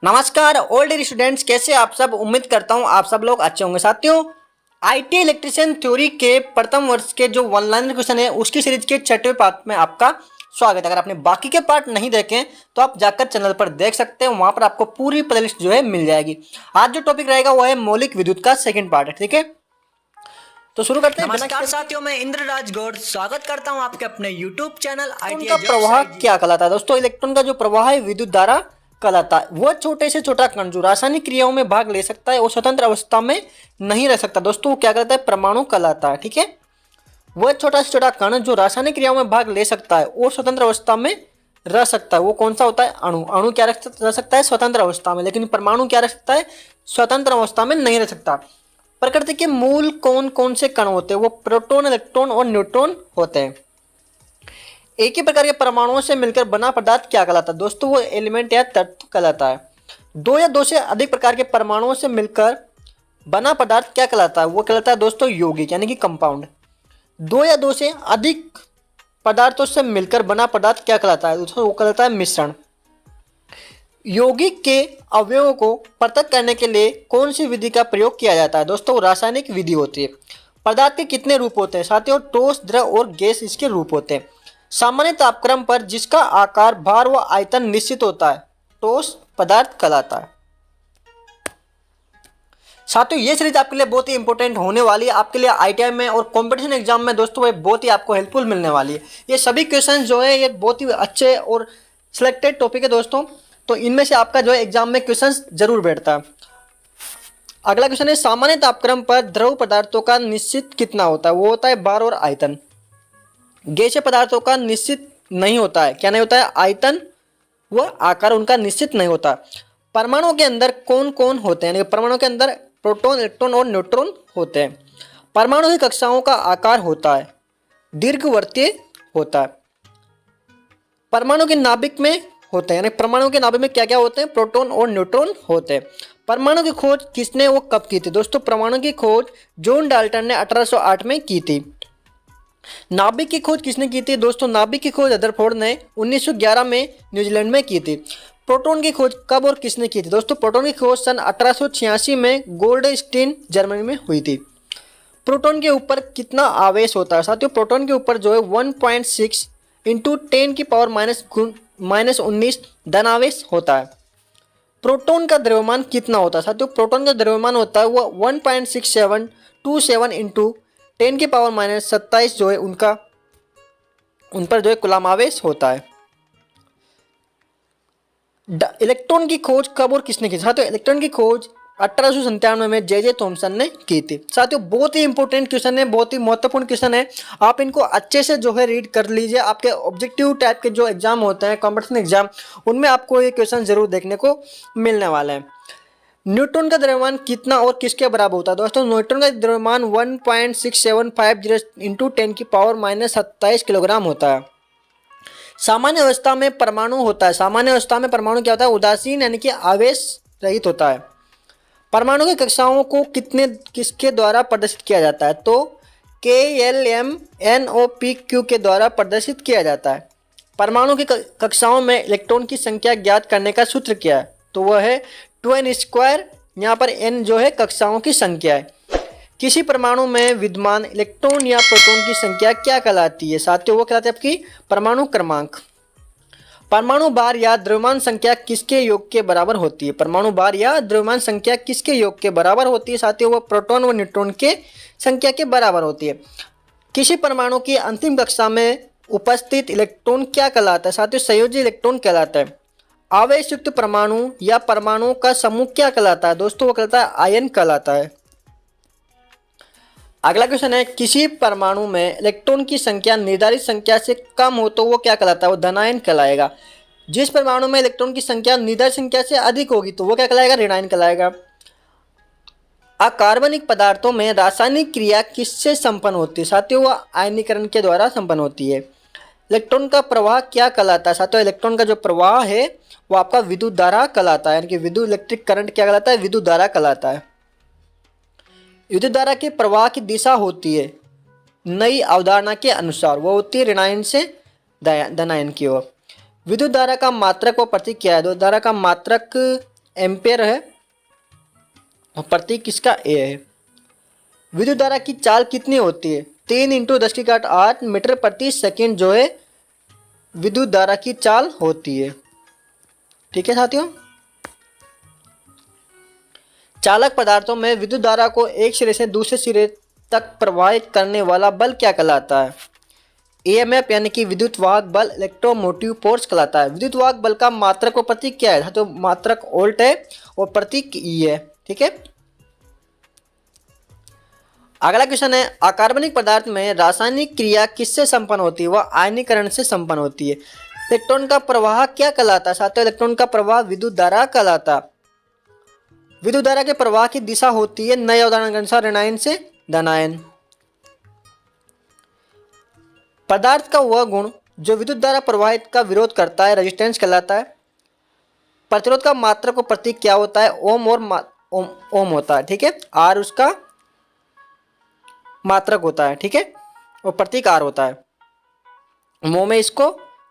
नमस्कार all dear students, कैसे आप सब। उम्मीद करता हूँ आप सब लोग अच्छे होंगे। साथियों, आईटी इलेक्ट्रिशियन थ्योरी के प्रथम वर्ष के जो वन लाइनर क्वेश्चन है उसकी सीरीज के 6वें पार्ट में आपका स्वागत है। अगर आपने बाकी के पार्ट नहीं देखे तो आप जाकर चैनल पर देख सकते हैं, वहां पर आपको पूरी प्लेलिस्ट जो है मिल जाएगी। आज जो टॉपिक रहेगा वो है मौलिक विद्युत का सेकंड पार्ट है। ठीक है, तो शुरू करते हैं। नमस्कार साथियों, मैं इंद्रराज गौड़ स्वागत करता हूं आपके अपने YouTube चैनल इलेक्ट्रॉन का प्रवाह क्या कहलाता है। दोस्तों, इलेक्ट्रॉन का जो प्रवाह है विद्युत धारा कहलाता है। वह छोटे से छोटा कण जो रासायनिक क्रियाओं में भाग ले सकता है और स्वतंत्र अवस्था में नहीं रह सकता, दोस्तों वो क्या कहलाता है, परमाणु कहलाता है। ठीक है, वह छोटा से छोटा कण जो रासायनिक क्रियाओं में भाग ले सकता है और स्वतंत्र अवस्था में रह सकता है, वो कौन सा होता है, अणु। अणु क्या रह सकता है, स्वतंत्र अवस्था में, लेकिन परमाणु क्या रह सकता है, स्वतंत्र अवस्था में नहीं रह सकता। प्रकृति के मूल कौन कौन से कण होते हैं, वो प्रोटॉन, इलेक्ट्रॉन और न्यूट्रॉन होते हैं। एक ही प्रकार के परमाणुओं से मिलकर बना पदार्थ क्या कहलाता है, दोस्तों वो एलिमेंट या तत्व कहलाता है। दो या दो से अधिक प्रकार के परमाणुओं से मिलकर बना पदार्थ क्या कहलाता है, वो कहलाता है दोस्तों यौगिक यानी कि कंपाउंड। दो या दो से अधिक पदार्थों से मिलकर बना पदार्थ क्या कहलाता है, दोस्तों वो कहलाता है मिश्रण। यौगिक के अवयवों को पृथक करने के लिए कौन सी विधि का प्रयोग किया जाता है, दोस्तों रासायनिक विधि होती है। पदार्थ के कितने रूप होते हैं साथियों, ठोस, द्रव और गैस इसके रूप होते हैं। सामान्य तापक्रम पर जिसका आकार, भार व आयतन निश्चित होता है, ठोस पदार्थ कहलाता है। साथियों, ये सीरीज आपके लिए बहुत ही इंपॉर्टेंट होने वाली है, आपके लिए आईटीआई में और कंपटीशन एग्जाम में दोस्तों ये बहुत ही आपको हेल्पफुल मिलने वाली है। ये सभी क्वेश्चन जो है ये बहुत ही अच्छे और सिलेक्टेड टॉपिक है दोस्तों, तो इनमें से आपका जो है एग्जाम में क्वेश्चन जरूर बैठता है। अगला क्वेश्चन है, सामान्य तापक्रम पर द्रव पदार्थों का निश्चित कितना होता है, वो होता है भार और आयतन। गैसीय पदार्थों का निश्चित नहीं होता है, क्या नहीं होता है, आयतन व आकार उनका निश्चित नहीं होता। परमाणु के अंदर कौन कौन होते हैं, परमाणु के अंदर प्रोटॉन, इलेक्ट्रॉन और न्यूट्रॉन होते हैं। परमाणु की कक्षाओं का आकार होता है दीर्घवृत्तीय होता है। परमाणु के नाभिक में होते हैं, यानी परमाणु के नाभिक में क्या क्या होते हैं, प्रोटॉन और न्यूट्रॉन होते हैं। परमाणु की खोज किसने वो कब की थी, दोस्तों परमाणु की खोज जॉन डाल्टन ने 1808 में की थी। नाभिक की खोज किसने की थी, दोस्तों नाभिक की खोज रदरफोर्ड ने 1911 में न्यूजीलैंड में की थी। प्रोटॉन की खोज कब और किसने की थी, दोस्तों प्रोटॉन की खोज सन 1886 में गोल्डस्टीन जर्मनी में हुई थी। प्रोटॉन के ऊपर कितना आवेश होता है साथियों, प्रोटॉन के ऊपर जो है 1.6 इंटू 10 की पावर -19 धन आवेश होता है। प्रोटॉन का द्रव्यमान कितना होता है साथियों, प्रोटॉन का द्रव्यमान होता है वो 1.6727 इंटू 10 की पावर -27 जो है उन पर जो है कूलम आवेश होता है। इलेक्ट्रॉन की खोज कब और किसने की साथियों, इलेक्ट्रॉन की खोज 1897 में जे थॉमसन ने की थी। साथियों, बहुत ही इंपॉर्टेंट क्वेश्चन है, बहुत ही महत्वपूर्ण क्वेश्चन है, आप इनको अच्छे से जो है रीड कर लीजिए। आपके ऑब्जेक्टिव टाइप के जो एग्जाम होते हैं, कॉम्पिटिशन एग्जाम, उनमें आपको ये क्वेश्चन जरूर देखने को मिलने वाला है। न्यूट्रॉन का द्रव्यमान कितना और किसके बराबर होता है, दोस्तों न्यूट्रॉन का द्रव्यमान 1.6750 इंटू 10 की पावर -27 किलोग्राम होता है। सामान्य अवस्था में परमाणु होता है, सामान्य अवस्था में परमाणु क्या होता है, उदासीन यानी कि आवेश रहित होता है। परमाणु की कक्षाओं को किसके द्वारा प्रदर्शित किया जाता है, तो KLMNOPQ के द्वारा प्रदर्शित किया जाता है। परमाणु की कक्षाओं में इलेक्ट्रॉन की संख्या ज्ञात करने का सूत्र क्या है, तो वह है 2n²। यहाँ पर n जो है कक्षाओं की संख्या है। किसी परमाणु में विद्यमान इलेक्ट्रॉन या प्रोटॉन की संख्या क्या कहलाती है साथियों, वो कहलाती है आपकी परमाणु क्रमांक। परमाणु भार या द्रव्यमान संख्या किसके योग के बराबर होती है, परमाणु भार या द्रव्यमान संख्या किसके योग के बराबर होती है साथियों, वह प्रोटॉन व न्यूट्रॉन के संख्या के बराबर होती है। किसी परमाणु की अंतिम कक्षा में उपस्थित इलेक्ट्रॉन क्या कहलाता है साथियों, संयोजी इलेक्ट्रॉन कहलाता है। आवेश युक्त परमाणु या परमाणु का समूह क्या कहलाता है, दोस्तों वो कहलाता है आयन कहलाता है। अगला क्वेश्चन है, किसी परमाणु में इलेक्ट्रॉन की संख्या निर्धारित संख्या से कम हो तो वो क्या कहलाता है, वो धनायन कहलाएगा। जिस परमाणु में इलेक्ट्रॉन की संख्या निर्धारित संख्या से अधिक होगी तो वो क्या कहलाएगा, ऋणायन कहलाएगा। अकार्बनिक पदार्थों में रासायनिक क्रिया किससे संपन्न होती है साथियों, वह आयनीकरण के द्वारा संपन्न होती है। इलेक्ट्रॉन का प्रवाह क्या कहलाता है साथियों, इलेक्ट्रॉन का जो प्रवाह है वो आपका विद्युत धारा कहलाता है, यानी कि विद्युत इलेक्ट्रिक करंट क्या कहलाता है, विद्युत धारा कहलाता है। विद्युत धारा के प्रवाह की दिशा होती है नई अवधारणा के अनुसार, वो होती है ऋणायन से धनायन की ओर। विद्युत धारा का मात्रक व प्रतीक क्या है, विद्युत धारा का मात्रक एम्पेयर है और प्रतीक किसका ए है। विद्युत धारा की चाल कितनी होती है? 3 × 10⁸ मीटर प्रति सेकेंड जो है विद्युत धारा की चाल होती है। ठीक है साथियों, चालक पदार्थों में विद्युत धारा को एक सिरे से दूसरे सिरे तक प्रवाहित करने वाला बल क्या कहलाता है? EMF यानी कि विद्युत वाहक बल इलेक्ट्रोमोटिव फोर्स कहलाता है। विद्युत वाहक बल का मात्रक और प्रतीक क्या है? तो मात्रक वोल्ट है और प्रतीक ई है। ठीक है, अगला क्वेश्चन है, अकार्बनिक पदार्थ में रासायनिक क्रिया किससे संपन्न होती है? वह आयनीकरण से संपन्न होती है। इलेक्ट्रॉन का प्रवाह क्या कहलाता है? साथियों, इलेक्ट्रॉन का प्रवाह विद्युत धारा कहलाता है। विद्युत धारा के प्रवाह की दिशा होती है नए उदाहरण के अनुसार ऋणायन से धनायन। पदार्थ का वह गुण जो विद्युत धारा प्रवाहित का विरोध करता है रेजिस्टेंस कहलाता है। प्रतिरोध का मात्रक और प्रतीक क्या होता है? ओम और ओम होता है। ठीक है, आर उसका मात्रक होता है। ठीक है, और प्रतीक आर होता है। मोह में इसको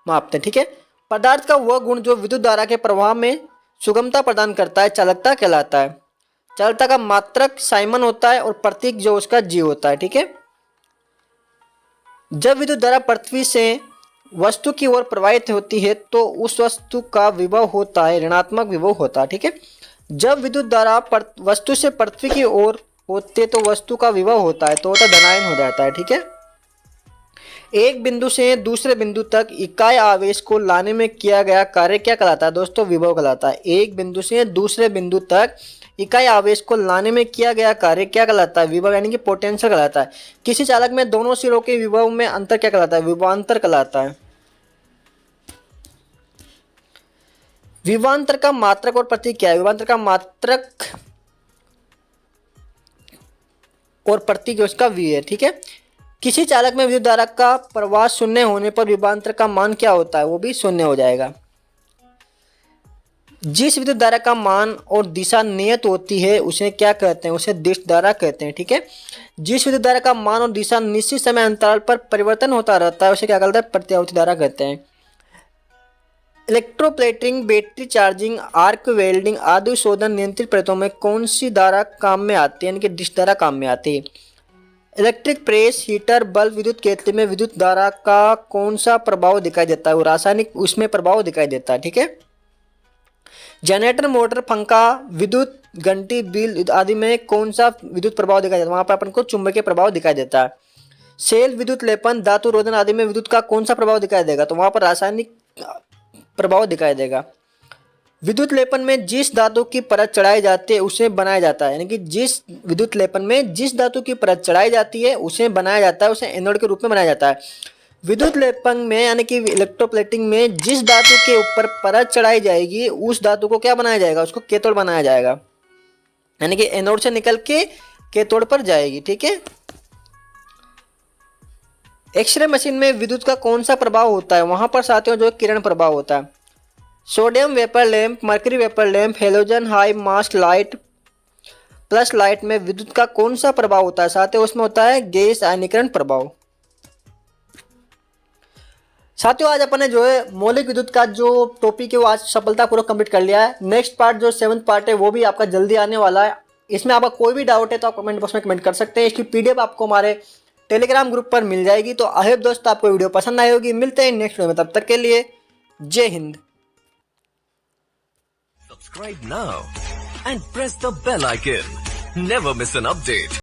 मापते हैं। ठीक है, पदार्थ का वह गुण जो विद्युत धारा के प्रवाह में सुगमता प्रदान करता है चालकता कहलाता है। चालकता का मात्रक साइमन होता है और प्रतीक जो उसका जी होता है। ठीक है, जब विद्युत धारा पृथ्वी से वस्तु की ओर प्रवाहित होती है तो उस वस्तु का विभव होता है ऋणात्मक विभव होता है। ठीक है, जब विद्युत धारा वस्तु से पृथ्वी की ओर होते तो वस्तु का विभव होता है तो होता धनायन हो जाता है। ठीक है, एक बिंदु से दूसरे बिंदु तक इकाई आवेश को लाने में किया गया कार्य क्या कहलाता है? दोस्तों, विभव कहलाता है। एक बिंदु से दूसरे बिंदु तक इकाई आवेश को लाने में किया गया कार्य क्या कहलाता है? विभव यानी कि पोटेंशियल कहलाता है। किसी चालक में दोनों सिरों के विभव में अंतर क्या कहलाता है? विभवांतर कहलाता है। विभवांतर का मात्रक और प्रतीक क्या है? विभवांतर का मात्रक और प्रतीक उसका वी है। ठीक है, किसी चालक में विद्युत धारा का प्रवाह शून्य होने पर विभवांतर का मान क्या होता है? वो भी शून्य हो जाएगा। जिस विद्युत धारा का मान और दिशा नियत होती है उसे क्या कहते हैं? उसे दिश धारा कहते हैं। ठीक है, जिस विद्युत धारा का मान और दिशा निश्चित समय अंतराल पर परिवर्तन होता रहता है उसे क्या कहते हैं? प्रत्यावर्ती धारा कहते हैं। Electroplating, battery charging, arc welding आदि शोधन नियंत्रित प्रयोगों में कौन सी धारा काम में आती है? यानी कि डिश धारा काम में आती है। इलेक्ट्रिक प्रेस, हीटर, बल्ब, विद्युत केतली में विद्युत धारा का कौन सा प्रभाव दिखाई देता है? वो रासायनिक उसमें प्रभाव दिखाई देता है। ठीक है, जनरेटर, मोटर, पंखा, विद्युत घंटी, बिल आदि में कौन सा विद्युत प्रभाव दिखाई देता है? वहां पर अपन को चुंबकीय प्रभाव दिखाई देता है। सेल, विद्युत लेपन, धातु रोधन आदि में विद्युत का कौन सा प्रभाव दिखाई देगा? तो वहां पर रासायनिक प्रभाव दिखाई देगा। विद्युत लेपन में जिस धातु की परत चढ़ाई जाती है उसे बनाया जाता है। यानी कि जिस विद्युत लेपन में जिस धातु की परत चढ़ाई जाती है उसे बनाया जाता है, उसे एनोड के रूप में बनाया जाता है। विद्युत लेपन में यानी कि इलेक्ट्रोप्लेटिंग में जिस धातु के ऊपर परत चढ़ाई जाएगी उस धातु को क्या बनाया जाएगा? उसको कैथोड बनाया जाएगा। यानी कि एनोड से निकल के कैथोड पर जाएगी। ठीक है, एक्सरे मशीन में विद्युत का कौन सा प्रभाव होता है? वहां पर साथियों जो किरण प्रभाव होता है। Sodium vapour lamp, mercury vapour lamp, halogen high mask light, plus light में विद्युत का कौन सा प्रभाव होता है? साथियों उसमें होता है गैस आयनीकरण प्रभाव। साथियों आज अपन ने जो है मौलिक विद्युत का जो टॉपिक है वो आज सफलतापूर्वक कंप्लीट कर लिया है। नेक्स्ट पार्ट जो 7th पार्ट है वो भी आपका जल्दी आने वाला है। इसमें आपका कोई भी डाउट है तो आप कमेंट बॉक्स में कमेंट कर सकते हैं। इसकी पीडीएफ आपको हमारे टेलीग्राम ग्रुप पर मिल जाएगी। तो आई होप दोस्तों आपको वीडियो पसंद आई होगी। मिलते हैं नेक्स्ट वीडियो में, तब तक के लिए जय Hind. Subscribe now and press the bell icon. Never miss an update.